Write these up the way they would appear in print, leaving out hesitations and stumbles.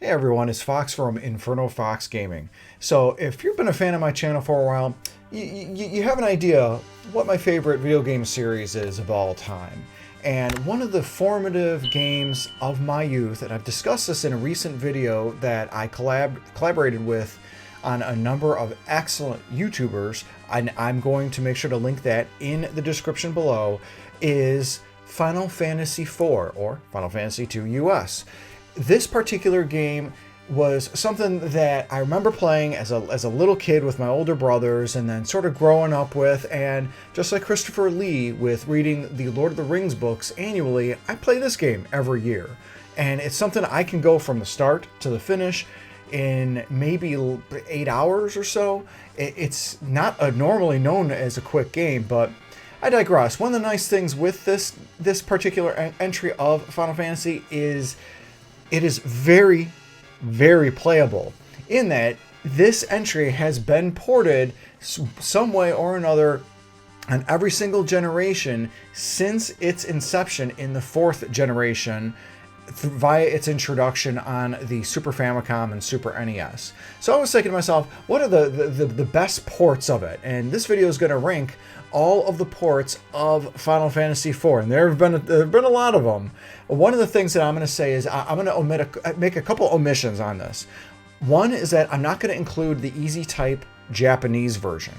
Hey everyone, it's Fox from InfernoFox Gaming. So if you've been a fan of my channel for a while, you have an idea what my favorite video game series is of all time. And one of the formative games of my youth, and I've discussed this in a recent video that I collaborated with on a number of excellent YouTubers, and I'm going to make sure to link that in the description below, is Final Fantasy IV or Final Fantasy II US. This particular game was something that I remember playing as a little kid with my older brothers, and then sort of growing up with, and just like Christopher Lee with reading the Lord of the Rings books annually, I play this game every year. And it's something I can go from the start to the finish in maybe 8 hours or so. It's not normally known as a quick game, but I digress. One of the nice things with this particular entry of Final Fantasy is it is very, very playable in that this entry has been ported some way or another on every single generation since its inception in the 4th generation via its introduction on the Super Famicom and Super NES. So I was thinking to myself, what are the best ports of it? And this video is going to rank all of the ports of Final Fantasy IV, and there have been a lot of them. One of the things that I'm going to say is I'm going to make a couple omissions on this. One is that I'm not going to include the easy type Japanese version.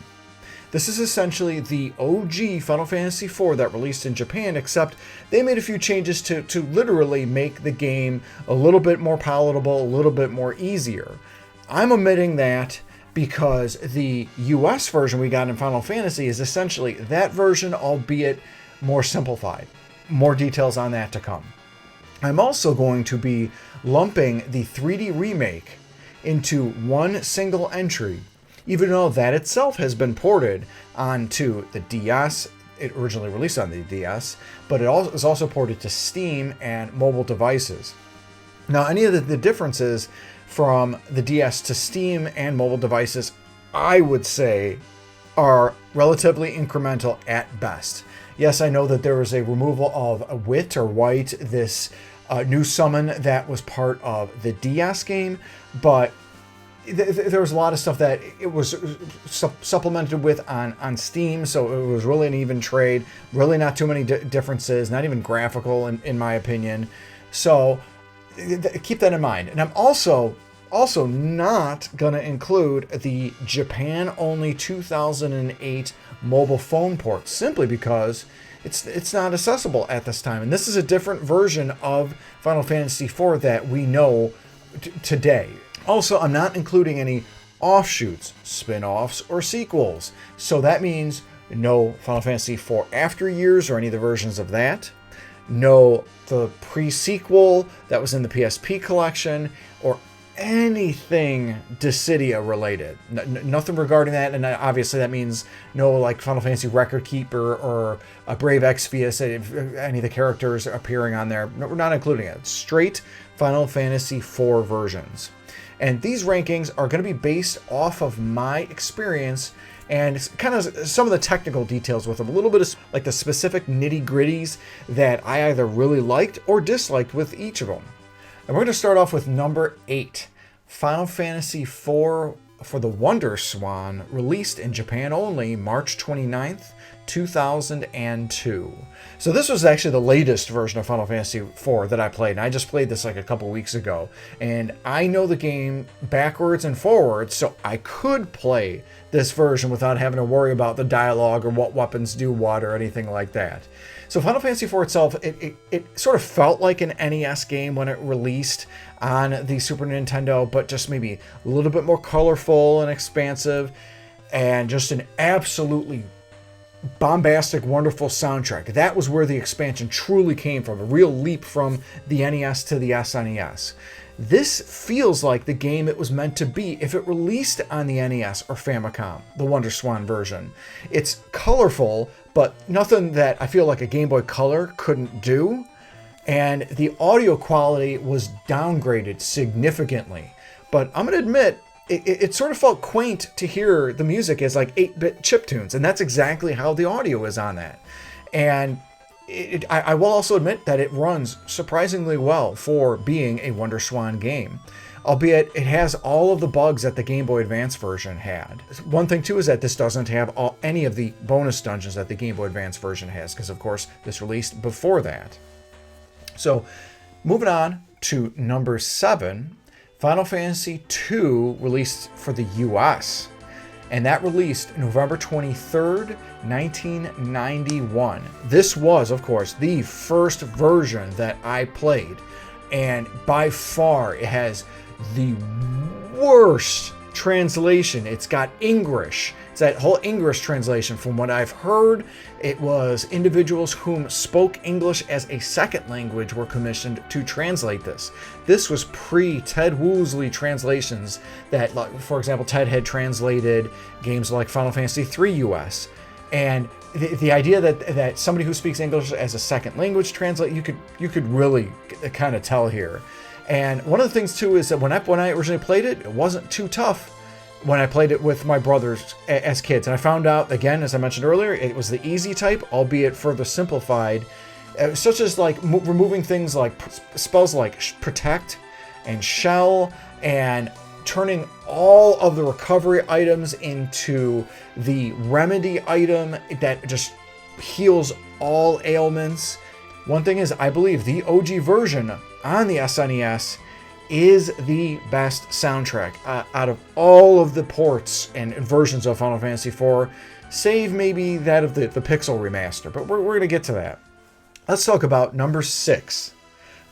This is essentially the OG Final Fantasy IV that released in Japan, except they made a few changes to literally make the game a little bit more palatable, a little bit more easier. I'm omitting that because the US version we got in Final Fantasy is essentially that version, albeit more simplified. More details on that to come. I'm also going to be lumping the 3D remake into one single entry, even though that itself has been ported onto the DS. It originally released on the DS, but it was also ported to Steam and mobile devices. Now, any of the differences from the DS to Steam and mobile devices, I would say, are relatively incremental at best. Yes, I know that there was a removal of Wit or White, this new summon that was part of the DS game, but there was a lot of stuff that it was supplemented with on Steam, so it was really an even trade. Really not too many differences, not even graphical in my opinion. So keep that in mind. And I'm also not going to include the Japan-only 2008 mobile phone port, simply because it's not accessible at this time. And this is a different version of Final Fantasy IV that we know today. Also, I'm not including any offshoots, spin-offs, or sequels. So that means no Final Fantasy IV After Years or any of the versions of that. No the pre-sequel that was in the PSP collection, or anything Dissidia related. Nothing regarding that, and obviously that means no like Final Fantasy Record Keeper or a Brave Exvius, any of the characters appearing on there. No, we're not including it. Straight Final Fantasy IV versions. And these rankings are going to be based off of my experience and it's kind of some of the technical details with them, a little bit of like the specific nitty-gritties that I either really liked or disliked with each of them. And we're going to start off with number 8, Final Fantasy IV for the Wonder Swan, released in Japan only March 29th, 2002. So this was actually the latest version of Final Fantasy IV that I played, and I just played this like a couple weeks ago. And I know the game backwards and forwards, so I could play this version without having to worry about the dialogue or what weapons do what or anything like that. So Final Fantasy IV itself, it sort of felt like an NES game when it released on the Super Nintendo, but just maybe a little bit more colorful and expansive, and just an absolutely bombastic, wonderful soundtrack. That was where the expansion truly came from, a real leap from the NES to the SNES. This feels like the game it was meant to be if it released on the NES or Famicom, the Wonder Swan version. It's colorful, but nothing that I feel like a Game Boy Color couldn't do. And the audio quality was downgraded significantly. But I'm going to admit, it sort of felt quaint to hear the music as like 8-bit chiptunes, and that's exactly how the audio is on that. And I will also admit that it runs surprisingly well for being a WonderSwan game. Albeit it has all of the bugs that the Game Boy Advance version had. One thing too is that this doesn't have any of the bonus dungeons that the Game Boy Advance version has, because of course this released before that. So moving on to number 7, Final Fantasy II released for the US. And that released November 23rd, 1991. This was, of course, the first version that I played. And by far, it has the worst translation. It's got English. It's that whole English translation. From what I've heard, it was individuals whom spoke English as a second language were commissioned to translate this. This was pre-Ted Woosley translations that, like, for example, Ted had translated games like Final Fantasy III US. And the idea that somebody who speaks English as a second language translate, you could really kind of tell here. And one of the things too is that when I originally played it, it wasn't too tough when I played it with my brothers as kids. And I found out, again, as I mentioned earlier, it was the easy type, albeit further simplified, such as like removing things like spells like protect and shell, and turning all of the recovery items into the remedy item that just heals all ailments. One thing is, I believe the OG version on the SNES is the best soundtrack out of all of the ports and versions of Final Fantasy IV, save maybe that of the Pixel remaster, but we're going to get to that. Let's talk about number 6,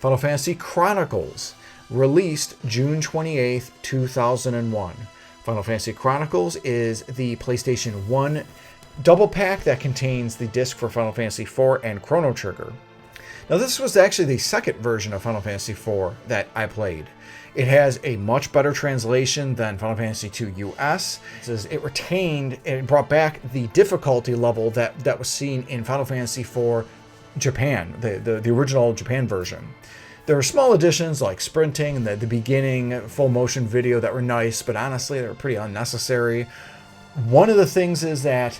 Final Fantasy Chronicles, released June 28th, 2001. Final Fantasy Chronicles is the PlayStation 1 double pack that contains the disc for Final Fantasy IV and Chrono Trigger. Now, this was actually the second version of Final Fantasy IV that I played. It has a much better translation than Final Fantasy II US. It retained and brought back the difficulty level that was seen in Final Fantasy IV Japan, the original Japan version. There were small additions like sprinting and the beginning full motion video that were nice, but honestly, they were pretty unnecessary. One of the things is that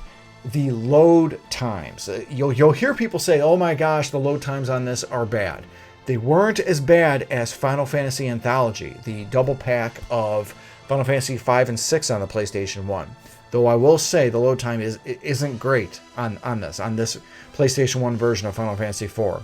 the load times. You'll hear people say, oh my gosh, the load times on this are bad. They weren't as bad as Final Fantasy Anthology, the double pack of Final Fantasy 5 and 6 on the PlayStation 1. Though I will say the load time isn't great on this PlayStation 1 version of Final Fantasy 4.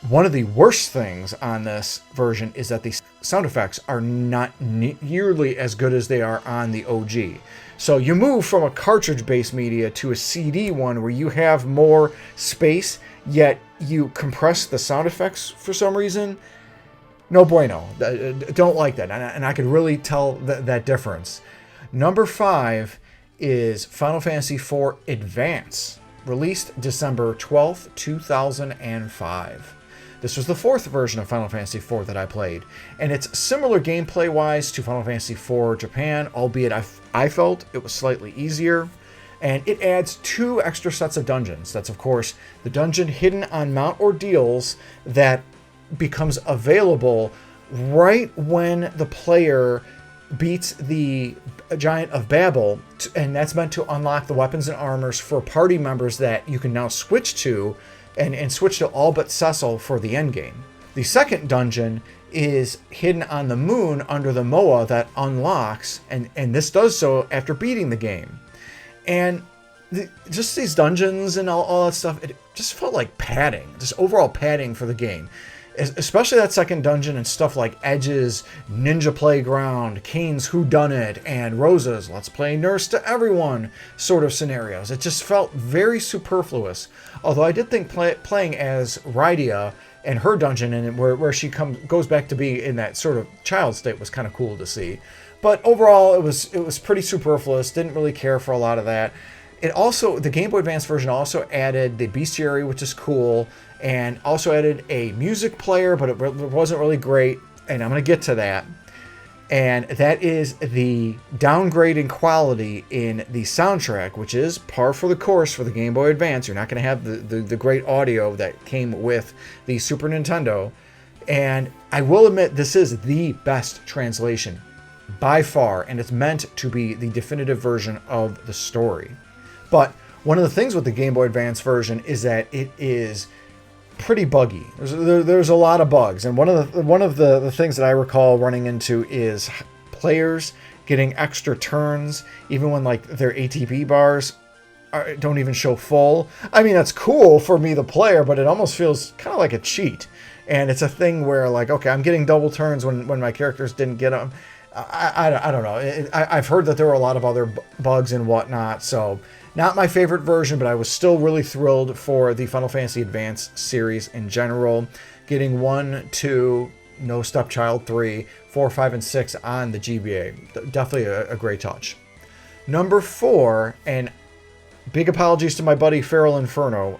One of the worst things on this version is that the sound effects are not nearly as good as they are on the OG. So you move from a cartridge-based media to a CD one where you have more space, yet you compress the sound effects for some reason. No bueno. Don't like that. And I could really tell that difference. Number 5 is Final Fantasy IV Advance, released December 12th, 2005. This was the 4th version of Final Fantasy IV that I played, and it's similar gameplay-wise to Final Fantasy IV Japan, albeit I felt it was slightly easier, and it adds 2 extra sets of dungeons. That's, of course, the dungeon hidden on Mount Ordeals that becomes available right when the player beats the Giant of Babel, and that's meant to unlock the weapons and armors for party members that you can now switch to, and switch to all but Cecil for the endgame. The second dungeon is hidden on the moon under the Moa that unlocks, and this does so after beating the game. And just these dungeons and all that stuff, it just felt like padding, just overall padding for the game. Especially that second dungeon and stuff like Edge's Ninja Playground, Kane's Whodunit, and Rosa's Let's Play Nurse to Everyone sort of scenarios. It just felt very superfluous. Although I did think playing as Rydia and her dungeon, and where she goes back to be in that sort of child state, was kind of cool to see. But overall, it was pretty superfluous. Didn't really care for a lot of that. It also, the Game Boy Advance version also added the bestiary, which is cool, and also added a music player, but it wasn't really great, and I'm going to get to that. And that is the downgrade in quality in the soundtrack, which is par for the course for the Game Boy Advance. You're not going to have the great audio that came with the Super Nintendo. And I will admit, this is the best translation by far, and it's meant to be the definitive version of the story. But one of the things with the Game Boy Advance version is that it is pretty buggy. There's a lot of bugs, and one of the things that I recall running into is players getting extra turns even when like their ATB bars don't even show full. I mean, that's cool for me, the player, but it almost feels kind of like a cheat. And it's a thing where like, okay, I'm getting double turns when my characters didn't get them. I don't know. I've heard that there were a lot of other bugs and whatnot, so not my favorite version, but I was still really thrilled for the Final Fantasy Advance series in general. Getting 1, 2, no Stepchild 3, 4, 5, and 6 on the GBA. Definitely a great touch. Number 4, and big apologies to my buddy Feral Inferno.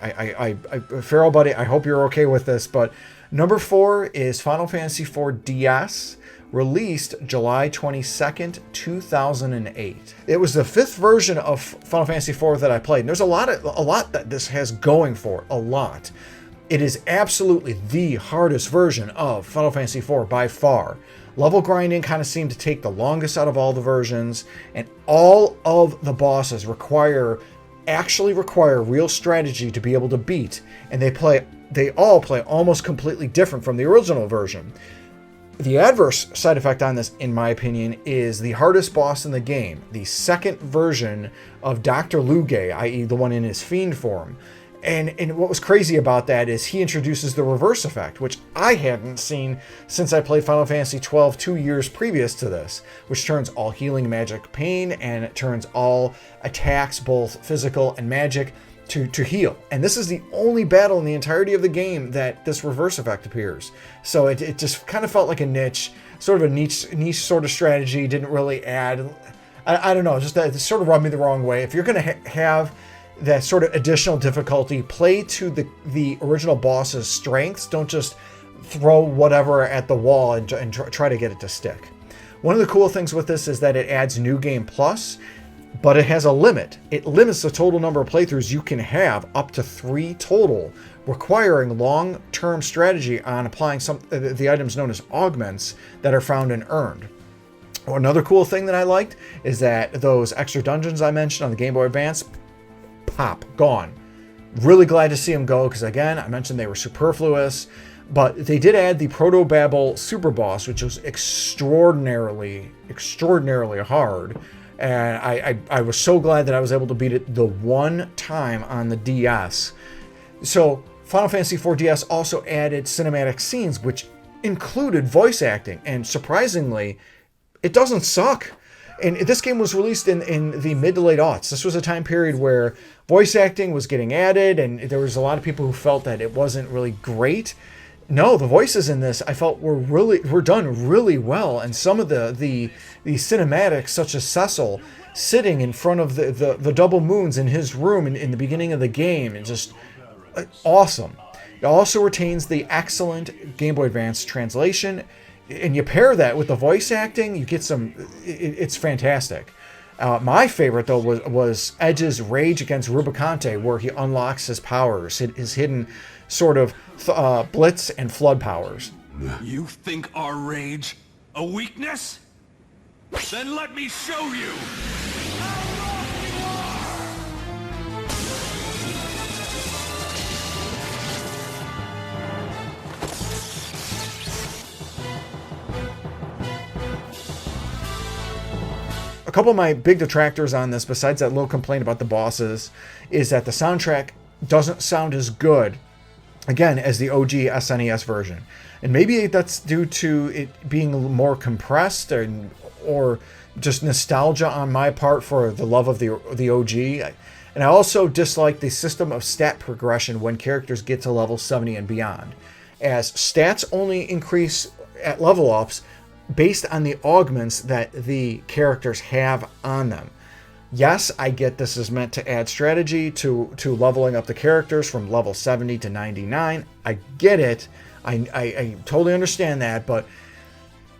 Feral buddy, I hope you're okay with this, but number 4 is Final Fantasy IV DS, released July 22nd, 2008. It was the 5th version of Final Fantasy IV that I played. And there's a lot that this has going for it, a lot. It is absolutely the hardest version of Final Fantasy IV by far. Level grinding kind of seemed to take the longest out of all the versions, and all of the bosses actually require real strategy to be able to beat, and they all play almost completely different from the original version. The adverse side effect on this, in my opinion, is the hardest boss in the game, the second version of Dr. Luge, i.e. the one in his fiend form. And what was crazy about that is he introduces the reverse effect, which I hadn't seen since I played Final Fantasy XII 2 years previous to this, which turns all healing magic pain, and it turns all attacks, both physical and magic, to heal. And this is the only battle in the entirety of the game that this reverse effect appears. So it just kind of felt like a niche sort of sort of strategy, didn't really add, I don't know, just that it sort of rubbed me the wrong way. If you're going to have that sort of additional difficulty, play to the original boss's strengths. Don't just throw whatever at the wall and try to get it to stick. One of the cool things with this is that it adds New Game Plus, but it has a limit. It limits the total number of playthroughs you can have up to 3 total, requiring long-term strategy on applying the items known as augments that are found and earned. Another cool thing that I liked is that those extra dungeons I mentioned on the Game Boy Advance, pop, gone. Really glad to see them go, because again, I mentioned they were superfluous, but they did add the Proto-Babel Super Boss, which was extraordinarily hard. And I was so glad that I was able to beat it the one time on the DS. So Final Fantasy IV DS also added cinematic scenes, which included voice acting, and surprisingly, it doesn't suck. And this game was released in the mid to late aughts. This was a time period where voice acting was getting added, and there was a lot of people who felt that it wasn't really great. No, the voices in this I felt were done really well, and some of the cinematics, such as Cecil sitting in front of the double moons in his room in the beginning of the game, and just awesome. It also retains the excellent Game Boy Advance translation, and you pair that with the voice acting, you get some. It's fantastic. My favorite though was Edge's rage against Rubicante, where he unlocks his powers, his hidden sort of blitz and flood powers. You think our rage a weakness? Then let me show you! A couple of my big detractors on this, besides that little complaint about the bosses, is that the soundtrack doesn't sound as good, again, as the OG SNES version. And maybe that's due to it being more compressed, or just nostalgia on my part for the love of the OG. And I also dislike the system of stat progression when characters get to level 70 and beyond, as stats only increase at level ups based on the augments that the characters have on them. Yes, I get this is meant to add strategy to leveling up the characters from level 70 to 99. I get it. I totally understand that, but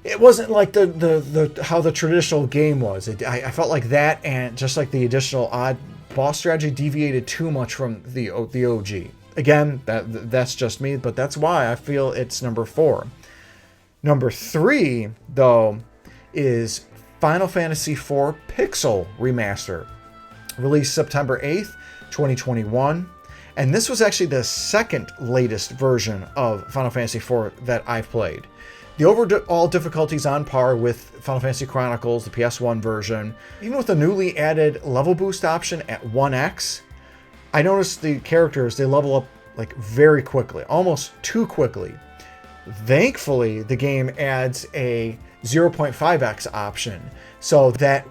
it wasn't like the how the traditional game was. I felt like that, and just like the additional odd boss strategy, deviated too much from the OG. Again, that's just me, but that's why I feel it's number 4. Number 3, though, is Final Fantasy IV Pixel Remaster, released September 8th, 2021. And this was actually the second latest version of Final Fantasy IV that I've played. The overall difficulty is on par with Final Fantasy Chronicles, the PS1 version. Even with the newly added level boost option at 1x, I noticed the characters, they level up like very quickly, almost too quickly. Thankfully, the game adds a 0.5x option, so that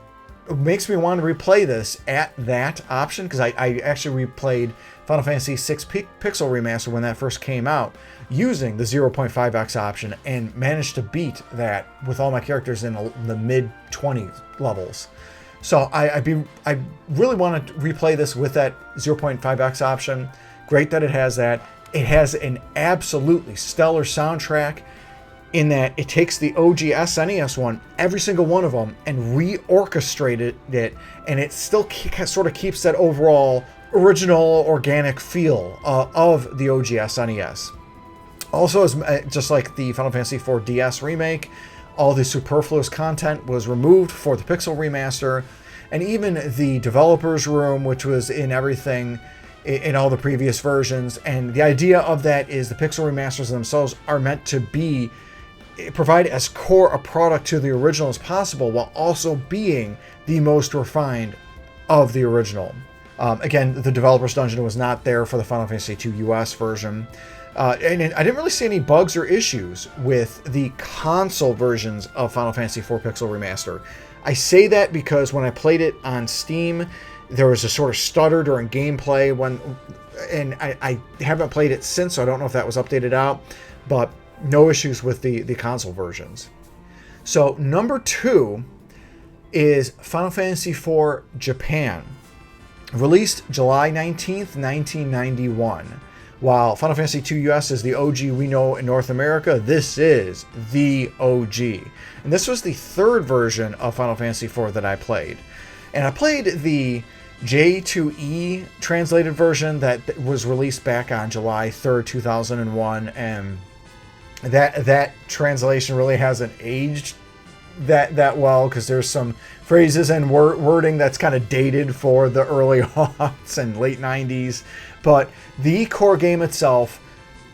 makes me want to replay this at that option, because I actually replayed Final Fantasy VI Pixel Remaster when that first came out using the 0.5x option and managed to beat that with all my characters in the mid-20s levels. So I really want to replay this with that 0.5x option. Great that it has that. It has an absolutely stellar soundtrack in that it takes the OG SNES one, every single one of them, and reorchestrated it, and it still sort of keeps that overall original organic feel of the OG SNES. Also, just like the Final Fantasy IV DS remake, all the superfluous content was removed for the Pixel Remaster, and even the developers room, which was in everything in all the previous versions. And the idea of that is the Pixel Remasters themselves are meant to provide as core a product to the original as possible, while also being the most refined of the original. Again, the developer's dungeon was not there for the Final Fantasy II US version. And I didn't really see any bugs or issues with the console versions of Final Fantasy IV Pixel Remaster. I say that because when I played it on Steam, there was a sort of stutter during gameplay, and I haven't played it since, so I don't know if that was updated out, but no issues with the console versions. So number 2 is Final Fantasy IV Japan, released July 19th, 1991. While Final Fantasy II US is the OG we know in North America, this is the OG. And this was the third version of Final Fantasy IV that I played. And I played the J2E translated version that was released back on July 3rd, 2001, and that translation really hasn't aged that well, because there's some phrases and wording that's kind of dated for the early aughts and late 90s. But the core game itself,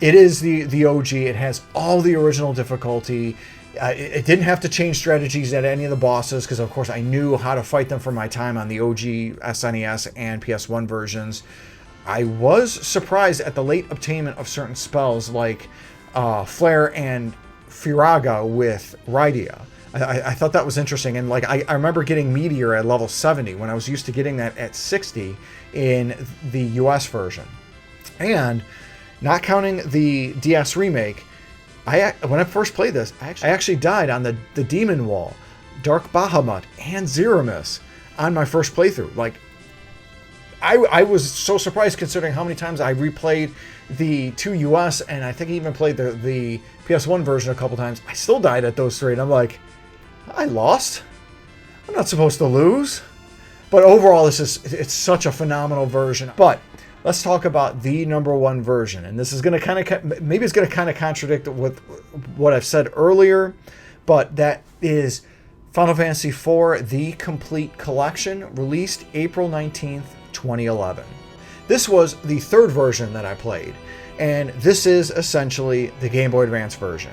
it is the OG. It has all the original difficulty. It didn't have to change strategies at any of the bosses, because of course I knew how to fight them from my time on the OG SNES and PS1 versions. I was surprised at the late obtainment of certain spells like Flare and Firaga with Rydia. I thought that was interesting, and like I remember getting Meteor at level 70 when I was used to getting that at 60 in the US version. And not counting the DS remake, when I first played this, I actually died on the Demon Wall, Dark Bahamut, and Zeramis on my first playthrough. Like, I was so surprised considering how many times I replayed the 2 US, and I think I even played the PS1 version a couple times. I still died at those 3, and I'm like, I lost? I'm not supposed to lose. But overall, it's such a phenomenal version. But let's talk about the number 1 version. And this is going to maybe it's going to kind of contradict with what I've said earlier, but that is Final Fantasy IV, The Complete Collection, released April 19th, 2011. This was the third version that I played, and this is essentially the Game Boy Advance version.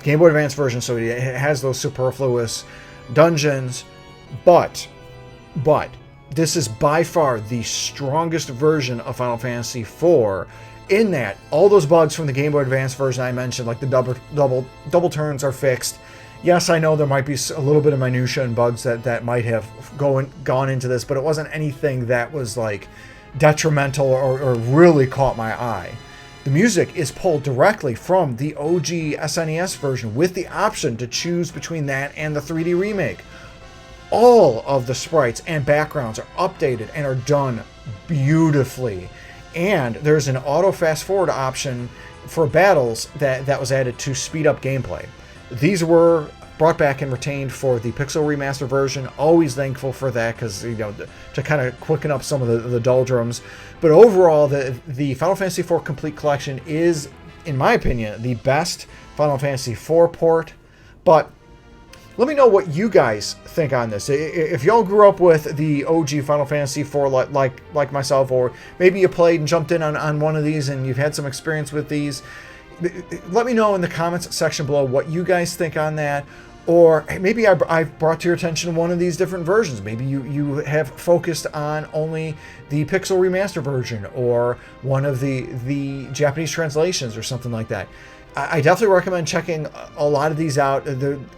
Game Boy Advance version, so it has those superfluous dungeons, but this is by far the strongest version of Final Fantasy IV, in that all those bugs from the Game Boy Advance version I mentioned, like the double turns, are fixed. Yes, I know there might be a little bit of minutia and bugs that might have gone into this, but it wasn't anything that was like detrimental or really caught my eye. The music is pulled directly from the OG SNES version with the option to choose between that and the 3D remake. All of the sprites and backgrounds are updated and are done beautifully. And there's an auto fast forward option for battles that was added to speed up gameplay. These were brought back and retained for the Pixel Remaster version. Always thankful for that, because to kind of quicken up some of the doldrums. But overall, the Final Fantasy IV Complete Collection is, in my opinion, the best Final Fantasy IV port. But Let me know what you guys think on this. If y'all grew up with the OG Final Fantasy IV like myself, or maybe you played and jumped in on one of these and you've had some experience with these, let me know in the comments section below what you guys think on that. Or maybe I've brought to your attention one of these different versions. Maybe you have focused on only the Pixel Remaster version, or one of the Japanese translations, or something like that. I definitely recommend checking a lot of these out.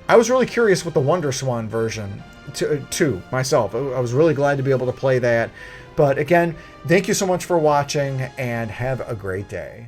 I was really curious with the Wonder Swan version too myself. I was really glad to be able to play that. But again, thank you so much for watching, and have a great day.